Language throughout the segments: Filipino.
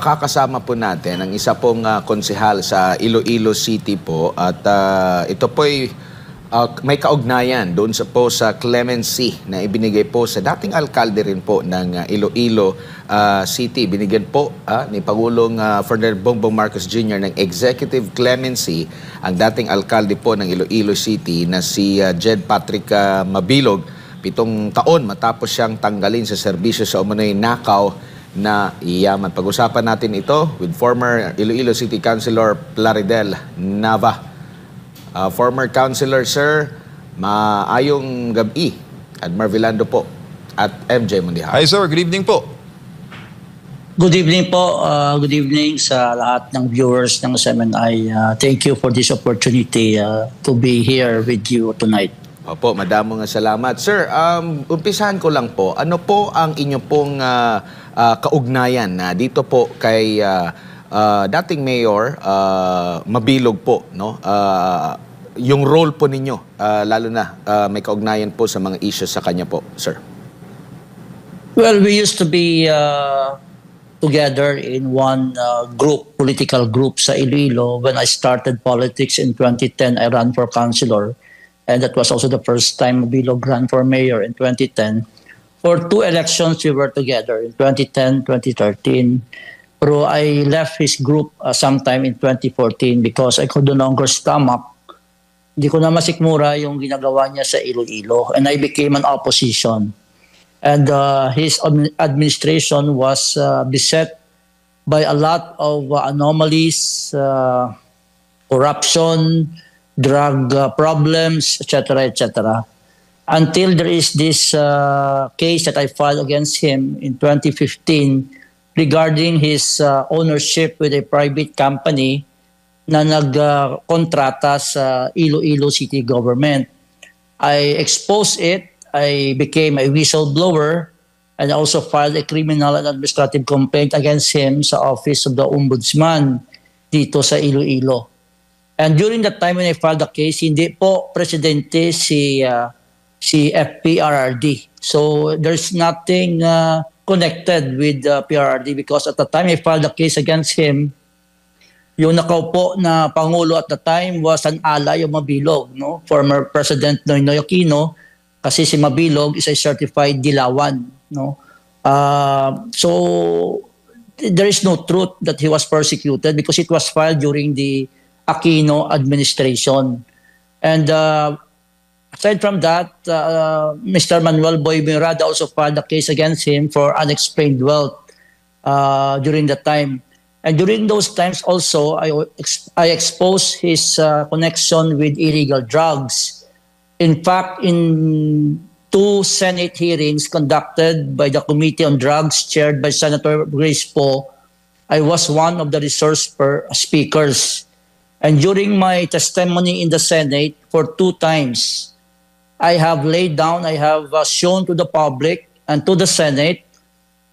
makakasama po natin ang isa pong konsehal sa Iloilo City po at ito po ay may kaugnayan doon sa clemency na ibinigay po sa dating alkalde rin po ng Iloilo City. Binigyan po ni Pangulong Ferdinand Bongbong Marcos Jr. ng executive clemency ang dating alkalde po ng Iloilo City na si Jed Patrick Mabilog, 7 taon matapos siyang tanggalin sa serbisyo sa umunoy nakaw na iyaman. Pag-usapan natin ito with former Iloilo City Councilor Plaridel Nava. Former Councilor, sir, maayong gabi. Admar Vilando po at MJ Mundiha. Hi sir, good evening po. Good evening po. Good evening sa lahat ng viewers ng SMNI. Thank you for this opportunity to be here with you tonight. Opo, madamong salamat. Sir, umpisahan ko lang po. Ano po ang inyo pong kaugnayan dito po kay dating Mayor Mabilog po, no? Yung role po ninyo, lalo na may kaugnayan po sa mga issues sa kanya po, sir. Well, we used to be together in one political group sa Iloilo. When I started politics in 2010, I ran for councilor. And that was also the first time Mabilog ran for mayor in 2010. For 2 elections, we were together in 2010, 2013. Pero I left his group sometime in 2014 because I could no longer stomach. Hindi ko na masikmura yung ginagawa niya sa Iloilo. And I became an opposition. And his administration was beset by a lot of anomalies, corruption, drug problems, etc., etc. Until there is this case that I filed against him in 2015 regarding his ownership with a private company na nagkontrata sa Iloilo City Government. I exposed it. I became a whistleblower and also filed a criminal and administrative complaint against him sa Office of the Ombudsman dito sa Iloilo. And during that time when I filed the case, hindi po presidente si FPRRD. So there's nothing connected with PRRD because at the time I filed the case against him, yung nakaupo na Pangulo at the time was an ally of Mabilog, no? Former President Noynoy Aquino, kasi si Mabilog is a certified Dilawan, no? So there is no truth that he was persecuted because it was filed during the Aquino administration. And aside from that, Mr. Manuel Boy Mirada also filed a case against him for unexplained wealth during that time. And during those times also, I exposed his connection with illegal drugs. In fact, in 2 Senate hearings conducted by the Committee on Drugs chaired by Senator Grace Poe, I was one of the resource speakers. And during my testimony in the Senate for 2 times, I have laid down, I have shown to the public and to the Senate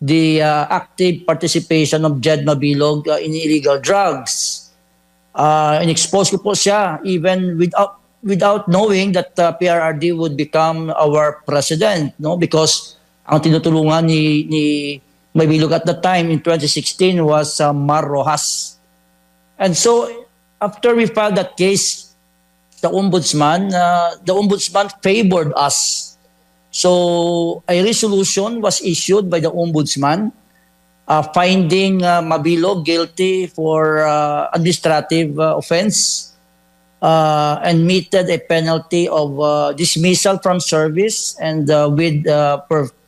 the active participation of Jed Mabilog in illegal drugs. In-expose ko po siya even without knowing that PRRD would become our president, no? Because ang tinutulungan ni Mabilog at the time in 2016 was Mar Rojas. And so after we filed that case, the ombudsman favored us. So a resolution was issued by the ombudsman finding Mabilog guilty for administrative offense and meted a penalty of dismissal from service and with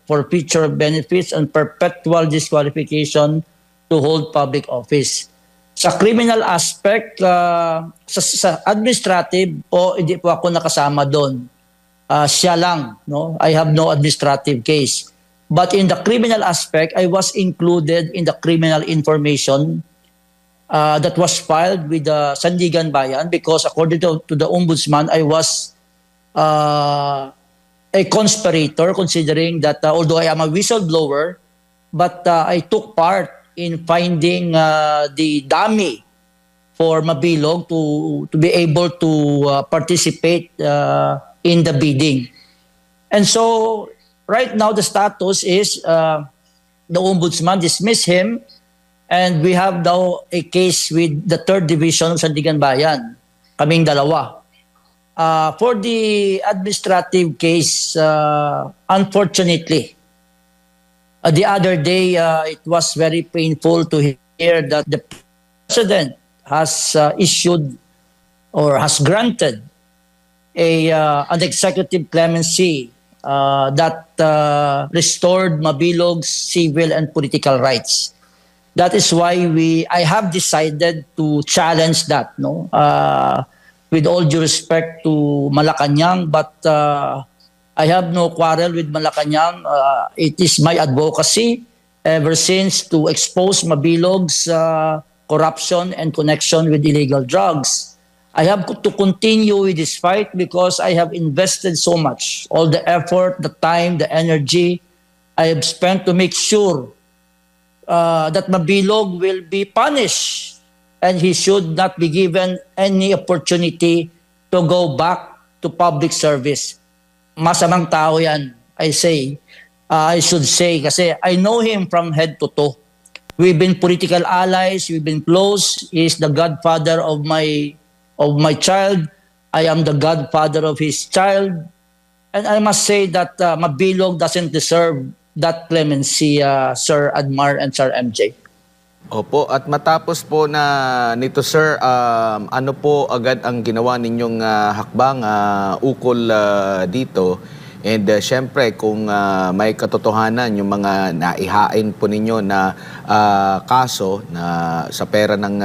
forfeiture of benefits and perpetual disqualification to hold public office. Sa criminal aspect, sa administrative po, hindi po ako nakasama doon. Siya lang, no? I have no administrative case. But in the criminal aspect, I was included in the criminal information that was filed with the Sandigan Bayan because according to the ombudsman, I was a conspirator considering that although I am a whistleblower, but I took part in finding the dummy for Mabilog to be able to participate in the bidding. And so right now the status is the ombudsman dismissed him And we have now a case with the 3rd Division of Sandigan Bayan. Kaming dalawa. For the administrative case, unfortunately, the other day, it was very painful to hear that the President has issued or has granted an executive clemency that restored Mabilog's civil and political rights. That is why I have decided to challenge that, no? With all due respect to Malacanang, but I have no quarrel with Malacanang. It is my advocacy ever since to expose Mabilog's corruption and connection with illegal drugs. I have to continue with this fight because I have invested so much, all the effort, the time, the energy I have spent to make sure that Mabilog will be punished and he should not be given any opportunity to go back to public service. Masamang tao yan, I should say, kasi I know him from head to toe. We've been political allies, we've been close. He is the godfather of my child. I am the godfather of his child. And I must say that Mabilog doesn't deserve that clemency, Sir Admar and Sir MJ. Opo, at matapos po na nito sir, ano po agad ang ginawa ninyong hakbang ukol dito? And syempre kung may katotohanan yung mga naihain po ninyo na kaso na sa pera ng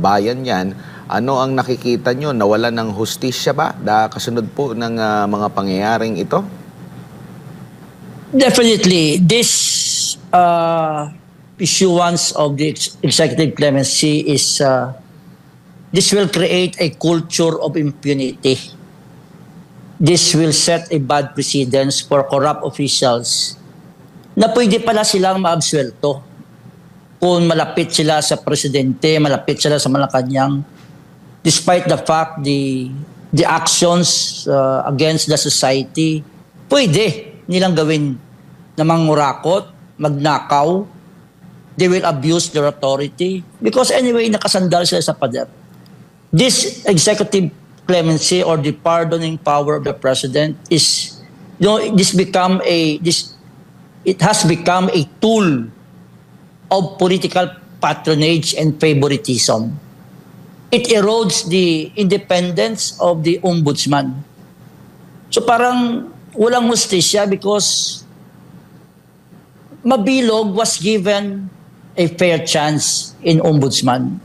bayan yan, ano ang nakikita nyo? Nawala ng hustisya ba kasunod po ng mga pangyayaring ito? Definitely, this issuance of the executive clemency is this will create a culture of impunity. This will set a bad precedence for corrupt officials na pwede pala silang maabsuelto kung malapit sila sa presidente, malapit sila sa Malacanang, despite the fact the actions against the society, pwede nilang gawin na mangurakot, magnakaw, they will abuse their authority because anyway, nakasandal sila sa pader. This executive clemency or the pardoning power of the president is, it has become a tool of political patronage and favoritism. It erodes the independence of the ombudsman. So parang walang hustisya because Mabilog was given a fair chance in ombudsman.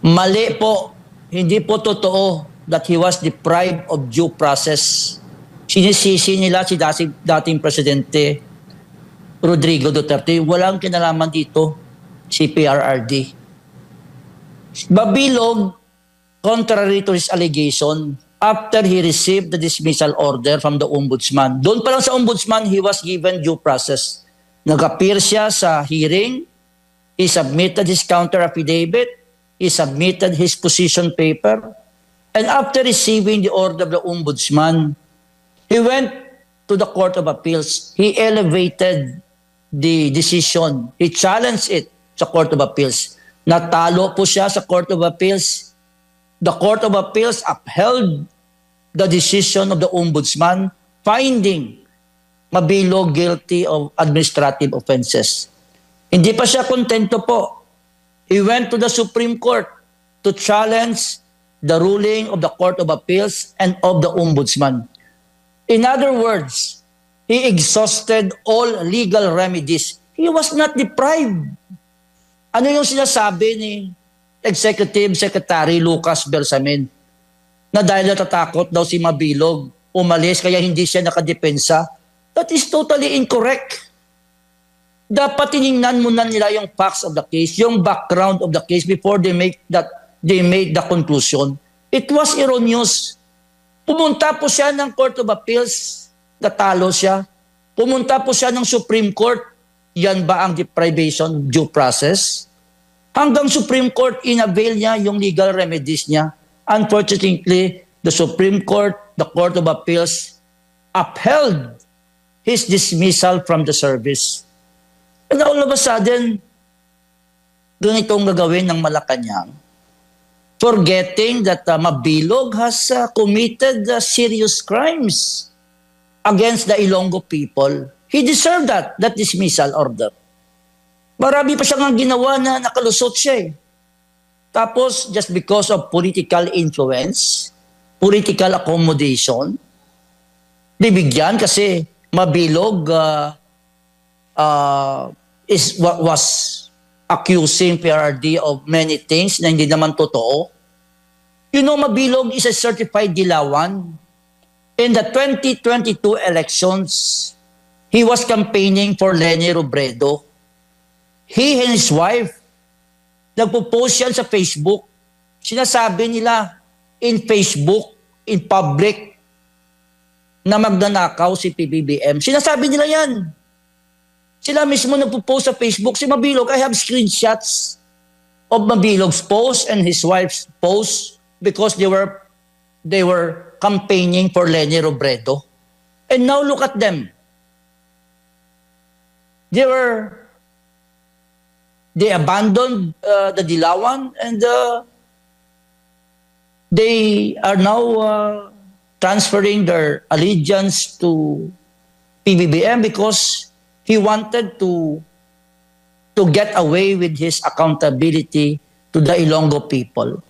Mali po, hindi po totoo that he was deprived of due process. Sinisisi nila si dating Presidente Rodrigo Duterte. Walang kinalaman dito si PRRD. Mabilog, contrary to his allegation, after he received the dismissal order from the ombudsman. Doon pa lang sa ombudsman, he was given due process. Nag-appear siya sa hearing, he submitted his counter affidavit, he submitted his position paper, and after receiving the order of the ombudsman, he went to the Court of Appeals. He elevated the decision. He challenged it sa Court of Appeals. Natalo po siya sa Court of Appeals. The Court of Appeals upheld the decision of the ombudsman, finding Mabilog guilty of administrative offenses. Hindi pa siya kontento po. He went to the Supreme Court to challenge the ruling of the Court of Appeals and of the ombudsman. In other words, he exhausted all legal remedies. He was not deprived. Ano yung sinasabi ni Executive Secretary Lucas Bersamin? Na dahil natatakot daw si Mabilog, umalis kaya hindi siya nakadepensa. That is totally incorrect. Dapat tiningnan muna nila yung facts of the case, yung background of the case before they made the conclusion. It was erroneous. Pumunta po siya ng Court of Appeals, natalo siya. Pumunta po siya ng Supreme Court, yan ba ang deprivation of due process? Hanggang Supreme Court, inavail niya yung legal remedies niya. Unfortunately, the Supreme Court, the Court of Appeals, upheld his dismissal from the service. And all of a sudden, ganitong gagawin ng Malacanang, forgetting that Mabilog has committed serious crimes against the Ilonggo people. He deserved that dismissal order. Marami pa siyang ginawa na nakalusot siya eh. Tapos, just because of political influence, political accommodation, bibigyan kasi Mabilog was accusing PRRD of many things na hindi naman totoo. You know, Mabilog is a certified dilawan. In the 2022 elections, he was campaigning for Leni Robredo. He and his wife, nagpo-post yan sa Facebook. Sinasabi nila in Facebook, in public, na magnanakaw si PBBM. Sinasabi nila yan. Sila mismo nagpo-post sa Facebook. Si Mabilog, I have screenshots of Mabilog's post and his wife's post because they were campaigning for Leni Robredo. And now look at them. They abandoned the Dilawan and they are now transferring their allegiance to PBBM because he wanted to get away with his accountability to the Ilonggo people.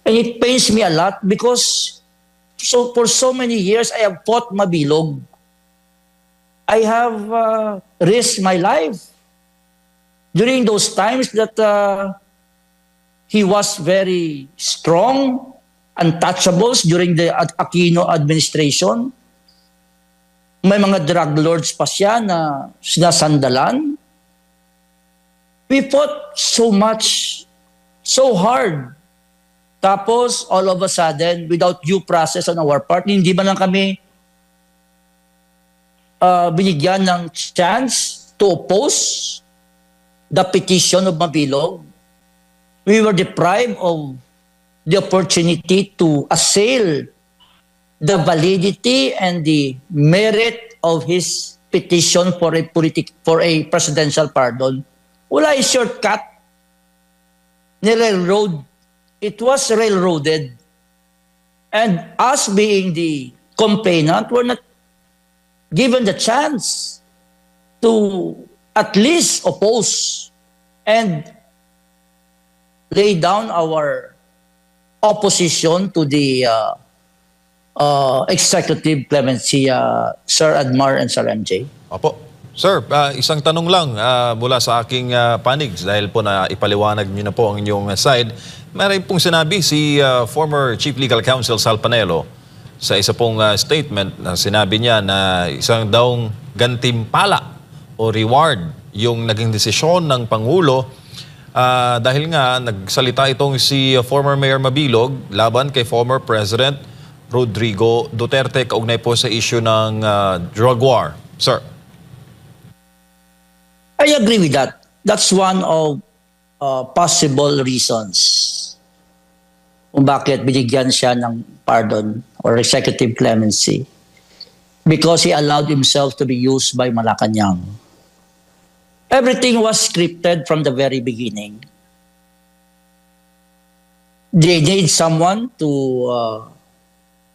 And it pains me a lot because for so many years I have fought Mabilog. I have risked my life during those times that he was very strong, untouchables during the Aquino administration. May mga drug lords pa siya na sinasandalan. We fought so much, so hard. Tapos, all of a sudden, without due process on our part, hindi ba lang kami binigyan ng chance to oppose the petition of Mabilog. We were deprived of the opportunity to assail the validity and the merit of his petition for a presidential pardon. Wala yung shortcut. It was railroaded. And us being the complainant, were not given the chance to at least oppose and lay down our opposition to the executive clemency, Sir Admar and Sir MJ. Opo. Sir, isang tanong lang mula sa aking panig dahil po na ipaliwanag niyo na po ang inyong side. Meron pong sinabi si former Chief Legal Counsel Sal Panelo sa isa pong statement na sinabi niya na isang daong gantimpala o reward yung naging desisyon ng Pangulo dahil nga nagsalita itong si former Mayor Mabilog laban kay former President Rodrigo Duterte kaugnay po sa issue ng drug war. Sir. I agree with that. That's one of possible reasons kung bakit binigyan siya ng pardon or executive clemency. Because he allowed himself to be used by Malacanang. Everything was scripted from the very beginning. They need someone to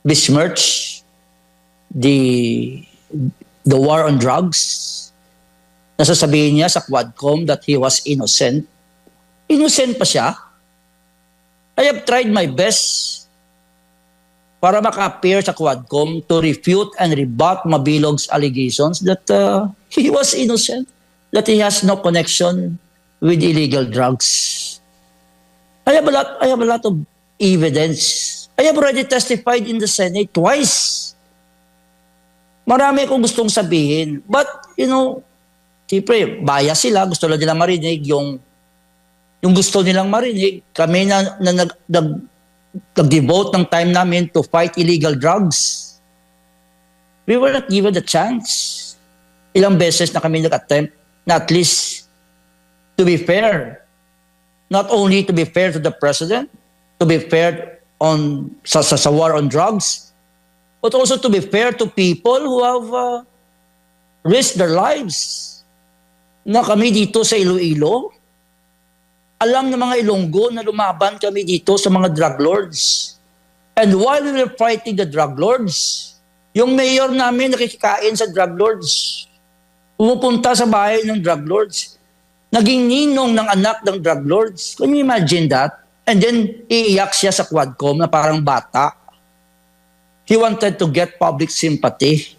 besmirch the war on drugs. Nasasabihin niya sa Quadcom that he was innocent. Innocent pa siya. I have tried my best para maka-appear sa Quadcom to refute and rebut Mabilog's allegations that he was innocent, that he has no connection with illegal drugs. I have a lot of evidence. I have already testified in the Senate twice. Marami akong gustong sabihin. But, siyempre, bias sila. Gusto lang nila marinig yung gusto nilang marinig. Kami na nag-devote ng time namin to fight illegal drugs. We were not given the chance. Ilang beses na kami nag-attempt na at least to be fair. Not only to be fair to the president, to be fair sa war on drugs, but also to be fair to people who have risked their lives. Na kami dito sa Iloilo, alam ng mga Ilonggo na lumaban kami dito sa mga drug lords. And while we were fighting the drug lords, yung mayor namin nakikikain sa drug lords. Pumupunta sa bahay ng drug lords. Naging ninong ng anak ng drug lords. Can you imagine that? And then, iiyak siya sa Quadcom na parang bata. He wanted to get public sympathy.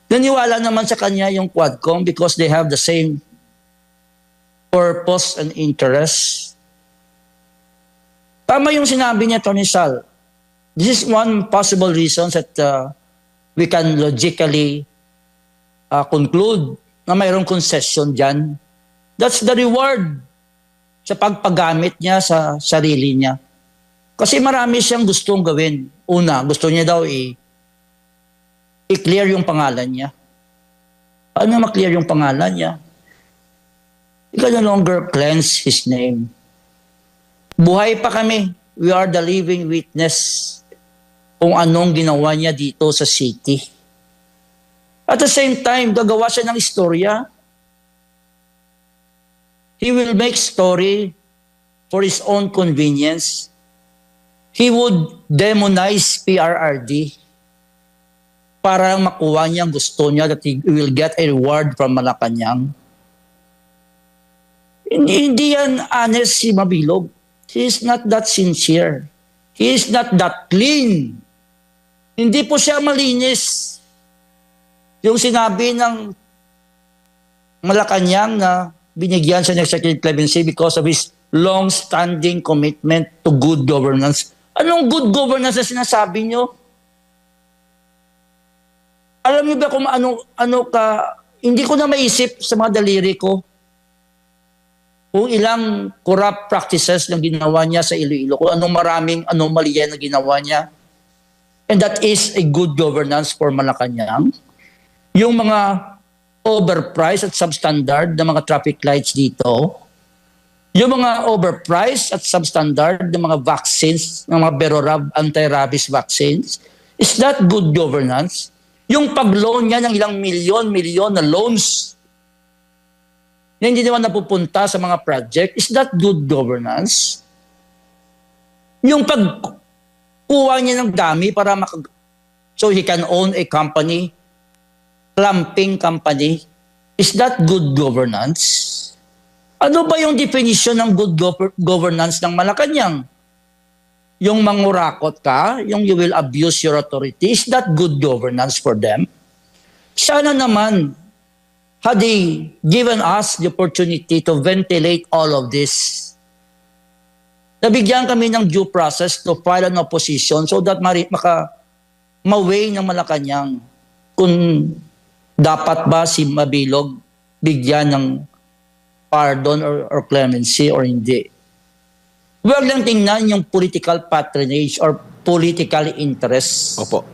Naniwala naman sa kanya yung Quadcom because they have the same purpose and interest. Tama yung sinabi niya, Tony Sal. This is one possible reason that we can logically conclude na mayroong concession dyan. That's the reward sa pagpagamit niya sa sarili niya. Kasi marami siyang gustong gawin. Una, gusto niya daw i-clear yung pangalan niya. Paano ma-clear yung pangalan niya? He can no longer cleanse his name. Buhay pa kami. We are the living witness kung anong ginawa niya dito sa city. At the same time, gagawa siya ng istorya. He will make story for his own convenience. He would demonize PRRD para makuha niya ang gusto niya that he will get a reward from Malacanang. Hindi yan honest si Mabilog. He is not that sincere. He is not that clean. Hindi po siya malinis. Yung sinabi ng Malacanang na binigyan siya ng executive clemency because of his long-standing commitment to good governance. Anong good governance na sinasabi niyo? Alam niyo ba kung hindi ko na maisip sa mga daliri ko kung ilang corrupt practices na ginawa niya sa Iloilo, kung anong maraming anomalya na ginawa niya. And that is a good governance for Malacanang. Yung mga overpriced at substandard na mga traffic lights dito, yung mga overpriced at substandard na mga vaccines, ng mga Berorab, anti-rabies vaccines, is that good governance? Yung pag-loan niya ng ilang milyon na loans na hindi naman napupunta sa mga project, is that good governance? Yung pagkuha niya ng dami para so he can own a company, clumping company, is that good governance? Ano ba yung definition ng good governance ng Malacanang? Yung mangurakot ka, yung you will abuse your authority, is that good governance for them? Sana naman, had they given us the opportunity to ventilate all of this, nabigyan kami ng due process to file an opposition so that ma-weigh ng Malacanang kung dapat ba si Mabilog bigyan ng pardon or clemency or hindi. Huwag lang tingnan yung political patronage or political interest. Opo.